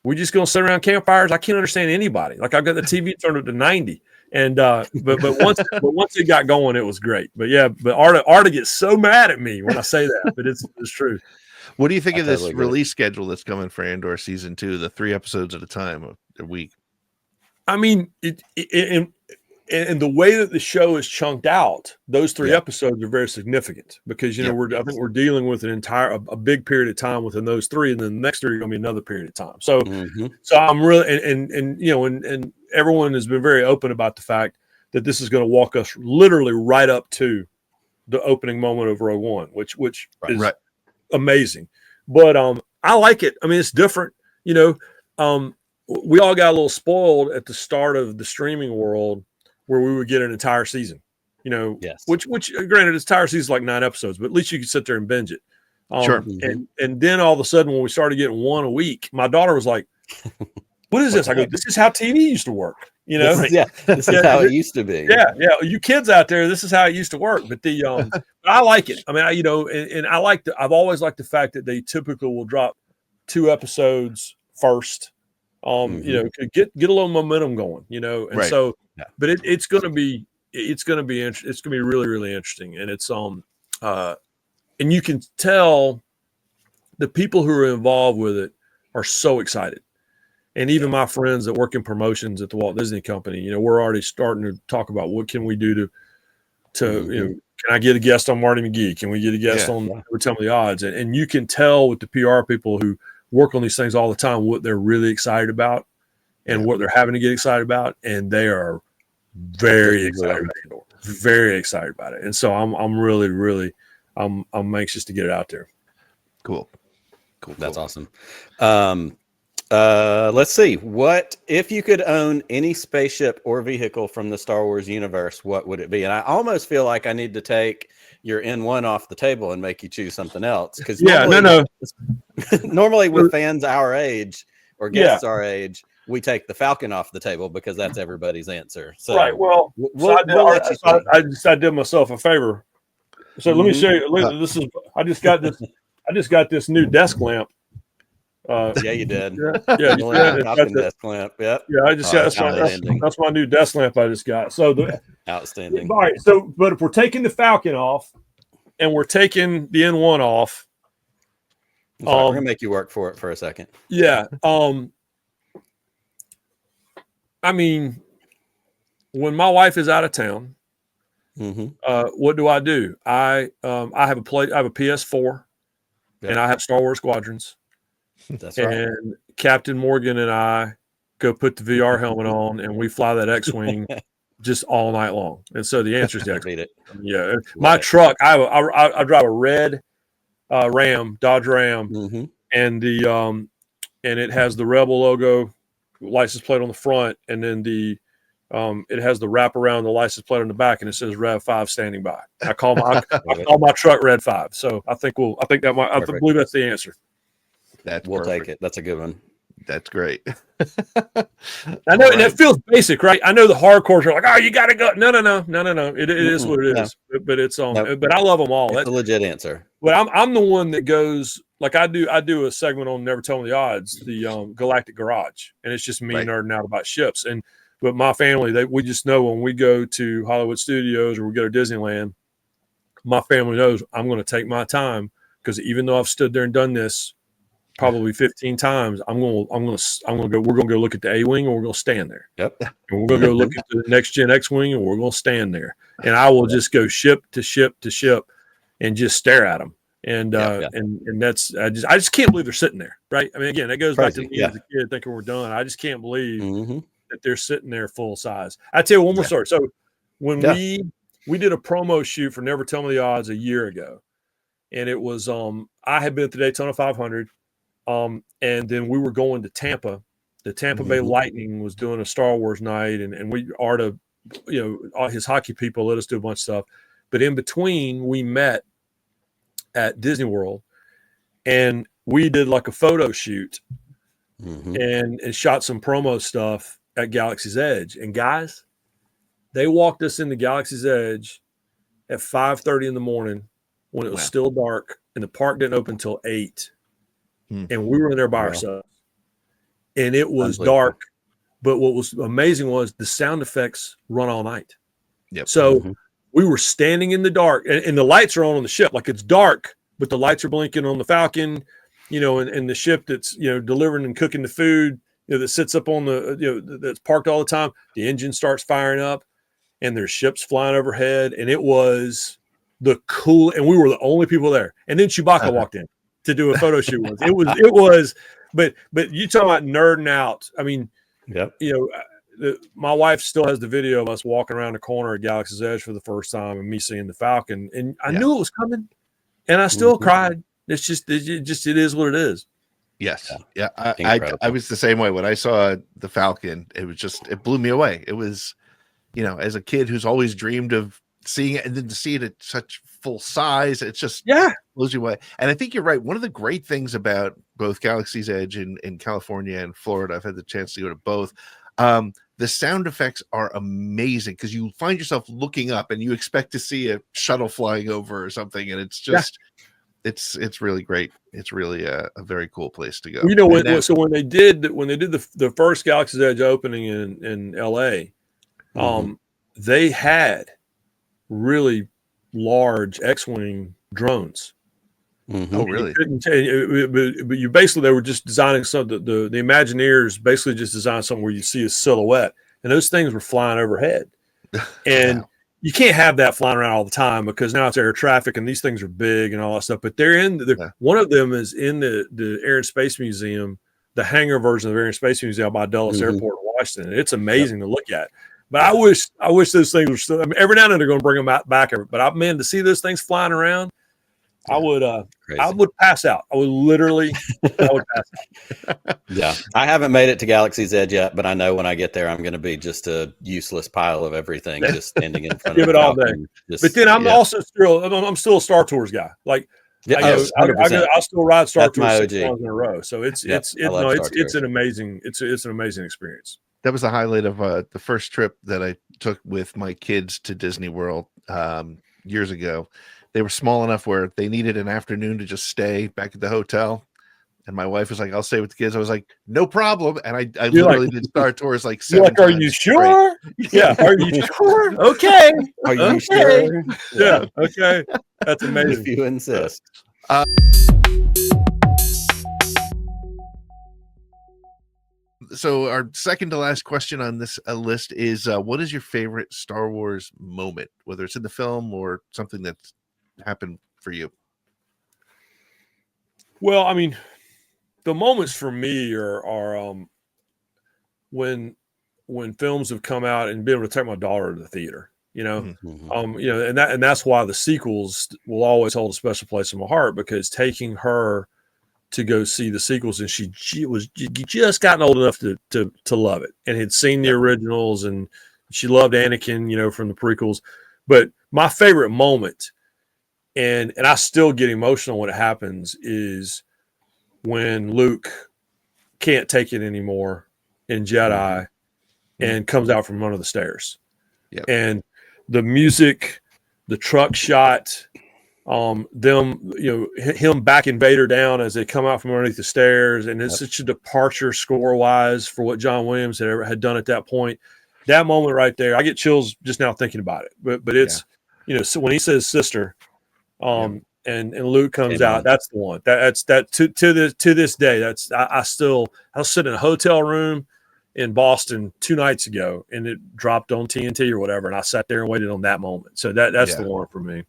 we just going to sit around campfires? I can't understand anybody. Like I've got the TV turned up to 90. And, but once it got going, it was great. But yeah, but Arda gets so mad at me when I say that, but it's true. What do you think of this release schedule that's coming for Andor season 2, the 3 episodes at a time a week? I mean, and the way that the show is chunked out, those 3 episodes are very significant because I think we're dealing with a big period of time within those 3, and then the next 3 are going to be another period of time. So, so I'm really and everyone has been very open about the fact that this is going to walk us literally right up to the opening moment of Rogue One, which is amazing. But I like it. I mean, it's different. We all got a little spoiled at the start of the streaming world, where we would get an entire season, which granted, this entire season is like 9 episodes, but at least you could sit there and binge it. Sure. And then all of a sudden, when we started getting 1 a week, my daughter was like, "What is this?" I go, "This is how TV used to work." This is how it used to be. Yeah. You kids out there, this is how it used to work. But but I like it. I mean, I've always liked the fact that they typically will drop 2 episodes first. Get a little momentum going, and so, but it's going to be really, really interesting. And it's, and you can tell the people who are involved with it are so excited. And even my friends that work in promotions at the Walt Disney Company, we're already starting to talk about what can we do to can I get a guest on Marty McGee? Can we get a guest on Tell Me the Odds? And you can tell with the PR people who work on these things all the time what they're really excited about and what they're having to get excited about, and they are very excited about it. Very excited about it. And so I'm really, really I'm anxious to get it out there. Cool. That's awesome. Let's see. What if you could own any spaceship or vehicle from the Star Wars universe, what would it be? And I almost feel like I need to take your N1 off the table and make you choose something else. Because normally with fans our age or guests our age, we take the Falcon off the table because that's everybody's answer. So right. Well, I did myself a favor. So let me show you. This is I just got this new desk lamp. Yeah, you did. Desk lamp. Yep. Yeah, I just got that's my new desk lamp I just got. So outstanding. All right. So, but if we're taking the Falcon off and we're taking the N1 off, we're gonna make you work for it for a second. Yeah. I mean, when my wife is out of town, what do? I have a PS4, and I have Star Wars Squadrons. That's right. And Captain Morgan and I go put the VR helmet on, and we fly that X-wing just all night long. And so the answer is the X-wing. Yeah, my truck. I drive a red Ram, Dodge Ram, and and it has the Rebel logo, license plate on the front, and then it has the wrap around the license plate on the back, and it says Rev 5 standing by. I call my truck Red 5. So I believe that's the answer. We'll take it. That's a good one. That's great. I know, and that feels basic, right? I know the hardcores are like, "Oh, you got to go." No. It is what it is. But it's But I love them all. That's a legit answer. But I'm the one that goes like I do a segment on Never Tell Me the Odds, the Galactic Garage, and it's just me nerding out about ships. But my family, we just know when we go to Hollywood Studios or we go to Disneyland, my family knows I'm going to take my time because even though I've stood there and done this probably 15 times, we're going to go look at the A-wing, and we're going to stand there. Yep. And we're going to go look at the next gen X-wing, and we're going to stand there. And I will just go ship to ship to ship and just stare at them. And that's I just can't believe they're sitting there, right? I mean, again, that goes back to me as a kid thinking we're done. I just can't believe that they're sitting there full size. I tell you one more story. So when we did a promo shoot for Never Tell Me the Odds a year ago. And it was I had been at the Daytona 500. And then we were going to Tampa. The Tampa Bay Lightning was doing a Star Wars night, and we Arda, all his hockey people let us do a bunch of stuff. But in between, we met at Disney World, and we did like a photo shoot and shot some promo stuff at Galaxy's Edge. And guys, they walked us into Galaxy's Edge at 5:30 in the morning when it was still dark, and the park didn't open until 8. And we were in there by ourselves. And it was dark. But what was amazing was the sound effects run all night. Yep. So we were standing in the dark, and the lights are on the ship. Like, it's dark, but the lights are blinking on the Falcon, and the ship that's, delivering and cooking the food, that sits up on the, that's parked all the time. The engine starts firing up, and there's ships flying overhead. And it was the cool, and we were the only people there. And then Chewbacca walked in to do a photo shoot with us. It was, but you talking about nerding out. I mean, my wife still has the video of us walking around the corner at Galaxy's Edge for the first time and me seeing the Falcon. And I knew it was coming, and I still cried. It's just, it is what it is. Yes. Yeah. I was the same way when I saw the Falcon. It blew me away. It was, as a kid who's always dreamed of seeing it, and then to see it at such full size, it's just blows you away. And I think you're right. One of the great things about both Galaxy's Edge in California and Florida, I've had the chance to go to both. The sound effects are amazing because you find yourself looking up and you expect to see a shuttle flying over or something, and it's just it's really great. It's really a very cool place to go. When they did the first Galaxy's Edge opening in LA, they had really large X-wing drones. Oh, really? But you basically, they were just designing something. The Imagineers basically just designed something where you see a silhouette, and those things were flying overhead. And you can't have that flying around all the time because now it's air traffic, and these things are big and all that stuff. But one of them is in the Air and Space Museum, the hangar version of the Air and Space Museum by Dulles Airport in Washington. It's amazing to look at. But I wish those things were still. I mean, every now and then they're going to bring them back. But to see those things flying around, I would pass out. I would literally pass out. Yeah. I haven't made it to Galaxy's Edge yet, but I know when I get there, I'm going to be just a useless pile of everything, just standing in front of it all day. But then I'm also still a Star Tours guy. Like, I still ride Star Tours 6 times in a row. So it's an amazing experience. That was the highlight of the first trip that I took with my kids to Disney World years ago. They were small enough where they needed an afternoon to just stay back at the hotel. And my wife was like, I'll stay with the kids. I was like, no problem. And I literally did Star Tours like 7 times. Are you sure? Yeah. Are you sure? Okay. Are you sure? Yeah. Okay. That's amazing. If you insist. So our second to last question on this list is, what is your favorite Star Wars moment, whether it's in the film or something that's happened for you? Well, I mean, the moments for me are when films have come out and been able to take my daughter to the theater, and that's why the sequels will always hold a special place in my heart, because taking her to go see the sequels, and she was just gotten old enough to love it, and had seen the originals, and she loved Anakin, from the prequels. But my favorite moment, and I still get emotional when it happens, is when Luke can't take it anymore in Jedi and comes out from under the stairs. Yep. And the music, the truck shot, him backing Vader down as they come out from underneath the stairs, and it's such a departure score wise for what John Williams had done at that point. That moment right there, I get chills just now thinking about it. But it's so when he says sister, and Luke comes out, that's the one. That's to this day. I was sitting in a hotel room in Boston 2 nights ago, and it dropped on TNT or whatever, and I sat there and waited on that moment. So that's the one for me.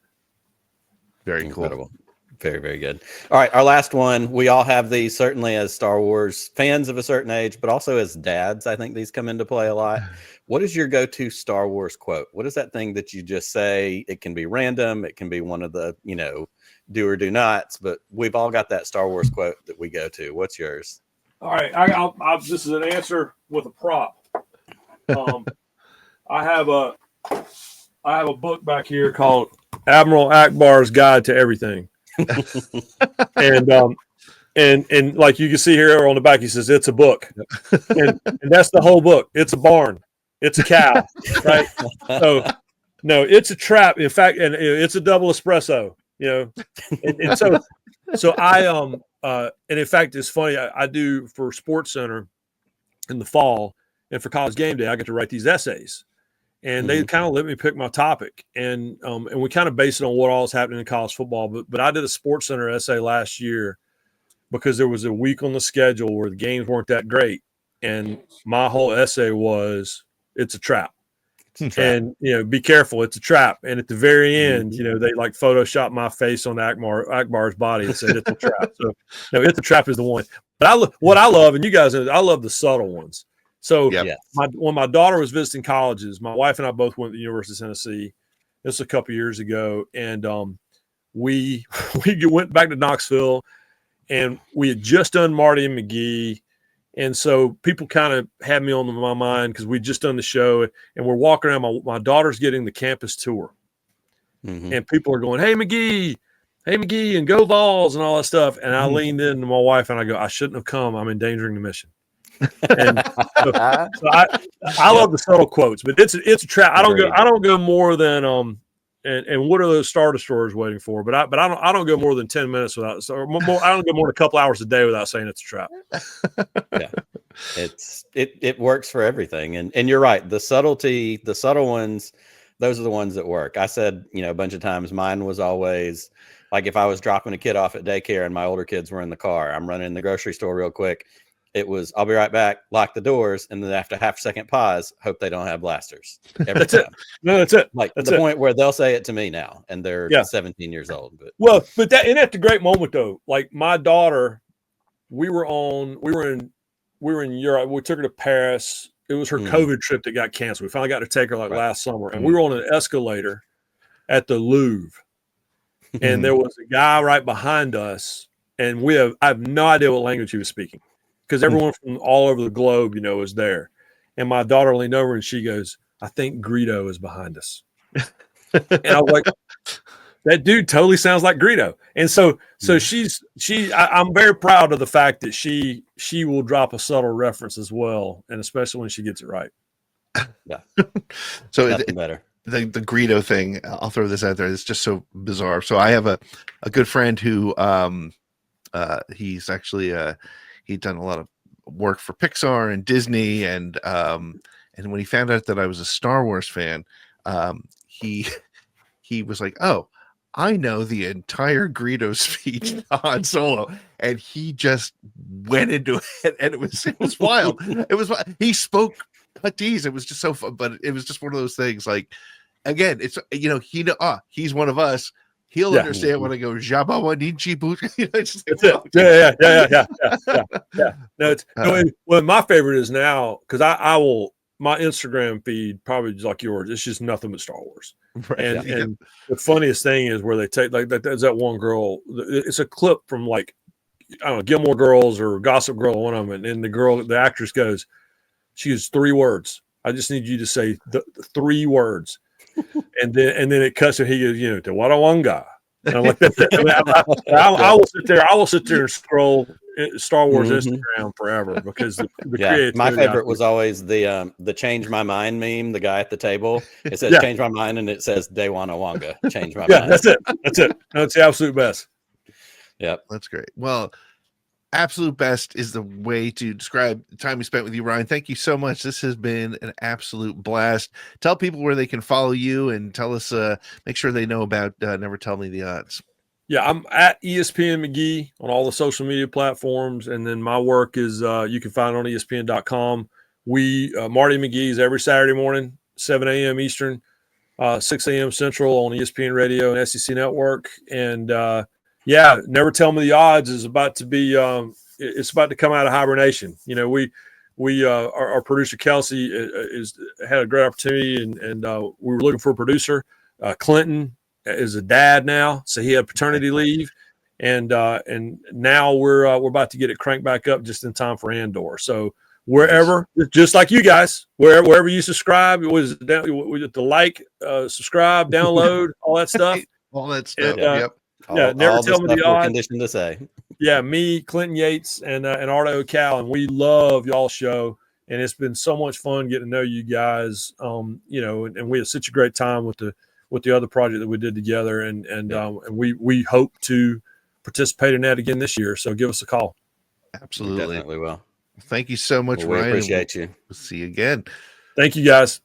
Very incredible. Cool. Very, very good. All right, our last one. We all have these, certainly as Star Wars fans of a certain age, but also as dads. I think these come into play a lot. What is your go-to Star Wars quote? What is that thing that you just say? It can be random. It can be one of the, do or do nots, but we've all got that Star Wars quote that we go to. What's yours? All right, this is an answer with a prop. I have a book back here called Admiral Akbar's Guide to Everything. and like you can see here on the back, he says it's a book, and that's the whole book. It's a barn, it's a cow, right? So no, it's a trap. In fact, and it's a double espresso, and so I and in fact, it's funny. I do for SportsCenter in the fall, and for College GameDay, I get to write these essays. And they kind of let me pick my topic, and we kind of base it on what all is happening in college football. But I did a SportsCenter essay last year because there was a week on the schedule where the games weren't that great, and my whole essay was it's a trap. And be careful, it's a trap. And at the very end, they like photoshopped my face on Akbar's body and said it's a trap. So no, it's a trap is the one. But what I love, and you guys know, I love the subtle ones. So when my daughter was visiting colleges, my wife and I both went to the University of Tennessee. This was a couple years ago, and we went back to Knoxville, and we had just done Marty and McGee, and so people kind of had me on my mind because we'd just done the show, and we're walking around. My daughter's getting the campus tour, and people are going, "Hey McGee, and go Vols," and all that stuff. And I leaned in to my wife and I go, "I shouldn't have come. I'm endangering the mission." And so I love the subtle quotes, but it's a trap. I don't go more than and what are those Star Destroyers waiting for? But I don't go more than 10 minutes without, or more. I don't go more than a couple hours a day without saying it's a trap. Yeah, it works for everything, and you're right. The subtle ones, those are the ones that work. I said a bunch of times. Mine was always like if I was dropping a kid off at daycare and my older kids were in the car, I'm running in the grocery store real quick. It was, I'll be right back, lock the doors, and then after half a second pause, hope they don't have blasters. Every time. No, that's it. Like that's the point where they'll say it to me now, and they're 17 years old. But that's a great moment though. Like my daughter, we were in Europe. We took her to Paris. It was her COVID trip that got canceled. We finally got to take her last summer, and we were on an escalator at the Louvre, and there was a guy right behind us, and I have no idea what language he was speaking. Because everyone from all over the globe, is there. And my daughter leaned over and she goes, "I think Greedo is behind us." And I was like, that dude totally sounds like Greedo. And so I'm very proud of the fact that she will drop a subtle reference as well. And especially when she gets it right. Yeah. So nothing better. The Greedo thing, I'll throw this out there. It's just so bizarre. So I have a good friend who he's actually he'd done a lot of work for Pixar and Disney, and when he found out that I was a Star Wars fan, he was like, "Oh, I know the entire Greedo speech to Han Solo," and he just went into it, and it was wild. He spoke Huttese. It was just so fun, but it was just one of those things. Like again, it's he's one of us. He'll understand when I go Jabba Wanichi Boot. Yeah. No, well, my favorite is now because I will my Instagram feed probably just like yours. It's just nothing but Star Wars. Right. And the funniest thing is where they take like there's that one girl. It's a clip from like I don't know Gilmore Girls or Gossip Girl, one of them, and the actress goes, she used 3 words. I just need you to say the 3 words. And then it cuts and he goes, Tewatawanga. And I'm like, that's it. I will sit there and scroll Star Wars Instagram forever because the creativity. My favorite was always the change my mind meme. The guy at the table, it says change my mind, and it says Dewanawanga. Change my mind. That's it. That's the absolute best. Yep, that's great. Well, absolute best is the way to describe the time we spent with you, Ryan. Thank you so much. This has been an absolute blast. Tell people where they can follow you and tell us, make sure they know about Never Tell Me the Odds. Yeah, I'm at ESPN McGee on all the social media platforms. And then my work is you can find it on ESPN.com. Marty McGee's every Saturday morning, 7 a.m. Eastern, 6 a.m. Central on ESPN Radio and SEC Network. And Yeah, never tell me the odds is about to be. It's about to come out of hibernation. You know, our producer Kelsey is had a great opportunity, and we were looking for a producer. Clinton is a dad now, so he had paternity leave, and now we're about to get it cranked back up just in time for Andor. So wherever, just like you guys, wherever you subscribe, it was the like, subscribe, download, all that stuff. All that stuff. Yep. All, never all tell the me the stuff we're odds. conditioned to say. Yeah, me, Clinton Yates, and Arda Öcal, and we love y'all's show, and it's been so much fun getting to know you guys. You know, and we had such a great time with the other project that we did together, and we hope to participate in that again this year. So give us a call. Absolutely, we definitely will. Thank you so much, Well, we Ryan. appreciate you. We'll see you again. Thank you, guys.